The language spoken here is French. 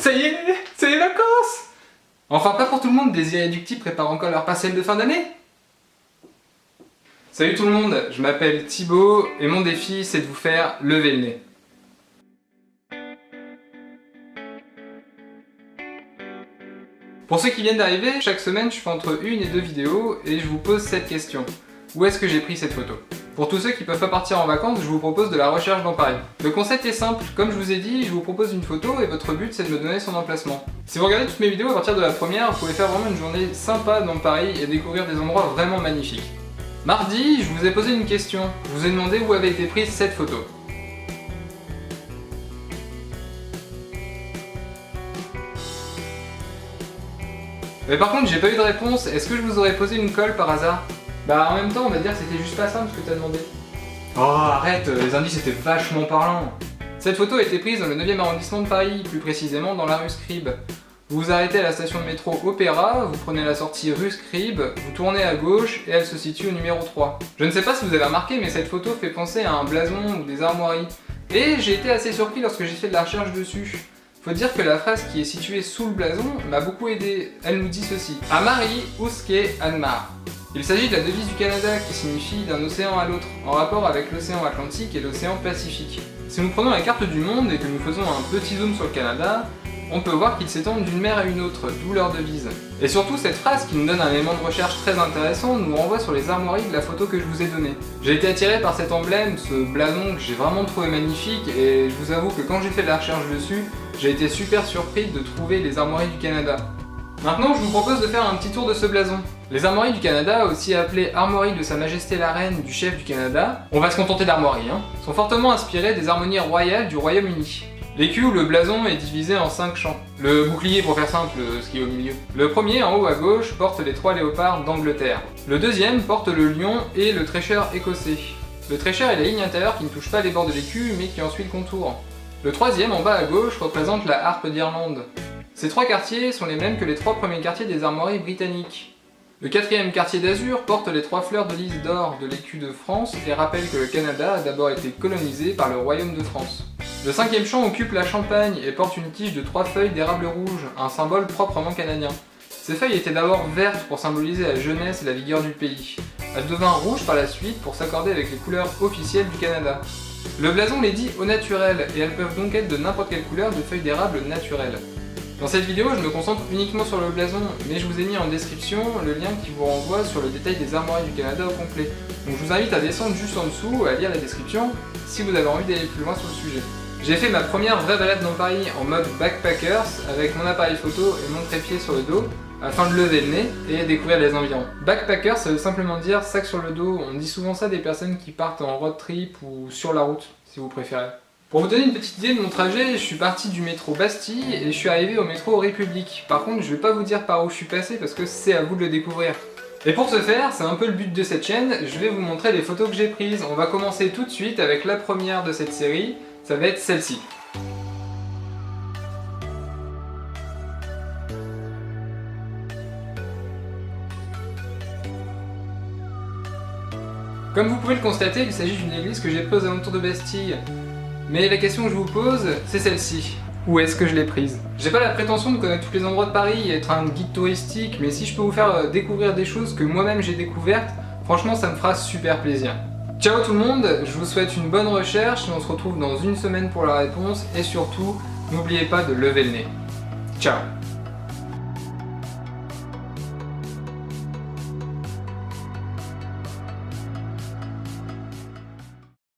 Ça y est, c'est les vacances! Enfin pas pour tout le monde, des irréductibles préparent encore leur partiel de fin d'année. Salut tout le monde, je m'appelle Thibaut et mon défi c'est de vous faire lever le nez. Pour ceux qui viennent d'arriver, chaque semaine je fais entre 1 et 2 vidéos et je vous pose cette question. Où est-ce que j'ai pris cette photo? Pour tous ceux qui peuvent pas partir en vacances, je vous propose de la recherche dans Paris. Le concept est simple, comme je vous ai dit, je vous propose une photo et votre but c'est de me donner son emplacement. Si vous regardez toutes mes vidéos à partir de la première, vous pouvez faire vraiment une journée sympa dans Paris et découvrir des endroits vraiment magnifiques. Mardi, je vous ai posé une question. Je vous ai demandé où avait été prise cette photo. Mais par contre, j'ai pas eu de réponse. Est-ce que je vous aurais posé une colle par hasard? Bah en même temps, on va dire que c'était juste pas simple ce que t'as demandé. Oh arrête, les indices étaient vachement parlants. Cette photo a été prise dans le 9e arrondissement de Paris, plus précisément dans la rue Scribe. Vous vous arrêtez à la station de métro Opéra, vous prenez la sortie rue Scribe, vous tournez à gauche et elle se situe au numéro 3. Je ne sais pas si vous avez remarqué, mais cette photo fait penser à un blason ou des armoiries. Et j'ai été assez surpris lorsque j'ai fait de la recherche dessus. Faut dire que la phrase qui est située sous le blason m'a beaucoup aidé. Elle nous dit ceci: Amari Uske Anmar. Il s'agit de la devise du Canada qui signifie d'un océan à l'autre, en rapport avec l'océan Atlantique et l'océan Pacifique. Si nous prenons la carte du monde et que nous faisons un petit zoom sur le Canada, on peut voir qu'il s'étend d'une mer à une autre, d'où leur devise. Et surtout, cette phrase qui nous donne un élément de recherche très intéressant nous renvoie sur les armoiries de la photo que je vous ai donnée. J'ai été attiré par cet emblème, ce blason que j'ai vraiment trouvé magnifique, et je vous avoue que quand j'ai fait de la recherche dessus, j'ai été super surpris de trouver les armoiries du Canada. Maintenant, je vous propose de faire un petit tour de ce blason. Les armoiries du Canada, aussi appelées armoiries de Sa Majesté la Reine du chef du Canada, on va se contenter d'armoiries, sont fortement inspirées des harmonies royales du Royaume-Uni. L'écu ou le blason est divisé en 5 champs. Le bouclier, pour faire simple, ce qui est au milieu. Le premier, en haut à gauche, porte les 3 léopards d'Angleterre. Le deuxième porte le lion et le trécheur écossais. Le trécheur est la ligne intérieure qui ne touche pas les bords de l'écu, mais qui en suit le contour. Le troisième, en bas à gauche, représente la harpe d'Irlande. Ces 3 quartiers sont les mêmes que les 3 premiers quartiers des armoiries britanniques. Le 4e quartier d'azur porte les 3 fleurs de lys d'or de l'écu de France et rappelle que le Canada a d'abord été colonisé par le Royaume de France. Le 5e champ occupe la Champagne et porte une tige de 3 feuilles d'érable rouge, un symbole proprement canadien. Ces feuilles étaient d'abord vertes pour symboliser la jeunesse et la vigueur du pays. Elles devinrent rouges par la suite pour s'accorder avec les couleurs officielles du Canada. Le blason les dit au naturel et elles peuvent donc être de n'importe quelle couleur de feuilles d'érable naturelles. Dans cette vidéo, je me concentre uniquement sur le blason, mais je vous ai mis en description le lien qui vous renvoie sur le détail des armoiries du Canada au complet. Donc je vous invite à descendre juste en dessous, à lire la description, si vous avez envie d'aller plus loin sur le sujet. J'ai fait ma première vraie balade dans Paris en mode backpackers, avec mon appareil photo et mon trépied sur le dos, afin de lever le nez et découvrir les environs. Backpacker, ça veut simplement dire sac sur le dos. On dit souvent ça des personnes qui partent en road trip ou sur la route, si vous préférez. Pour vous donner une petite idée de mon trajet, je suis parti du métro Bastille et je suis arrivé au métro République. Par contre, je vais pas vous dire par où je suis passé parce que c'est à vous de le découvrir. Et pour ce faire, c'est un peu le but de cette chaîne, je vais vous montrer les photos que j'ai prises. On va commencer tout de suite avec la première de cette série, ça va être celle-ci. Comme vous pouvez le constater, il s'agit d'une église que j'ai prise aux alentours de Bastille. Mais la question que je vous pose, c'est celle-ci. Où est-ce que je l'ai prise? J'ai pas la prétention de connaître tous les endroits de Paris et être un guide touristique, mais si je peux vous faire découvrir des choses que moi-même j'ai découvertes, franchement ça me fera super plaisir. Ciao tout le monde, je vous souhaite une bonne recherche et on se retrouve dans une semaine pour la réponse et surtout, n'oubliez pas de lever le nez. Ciao.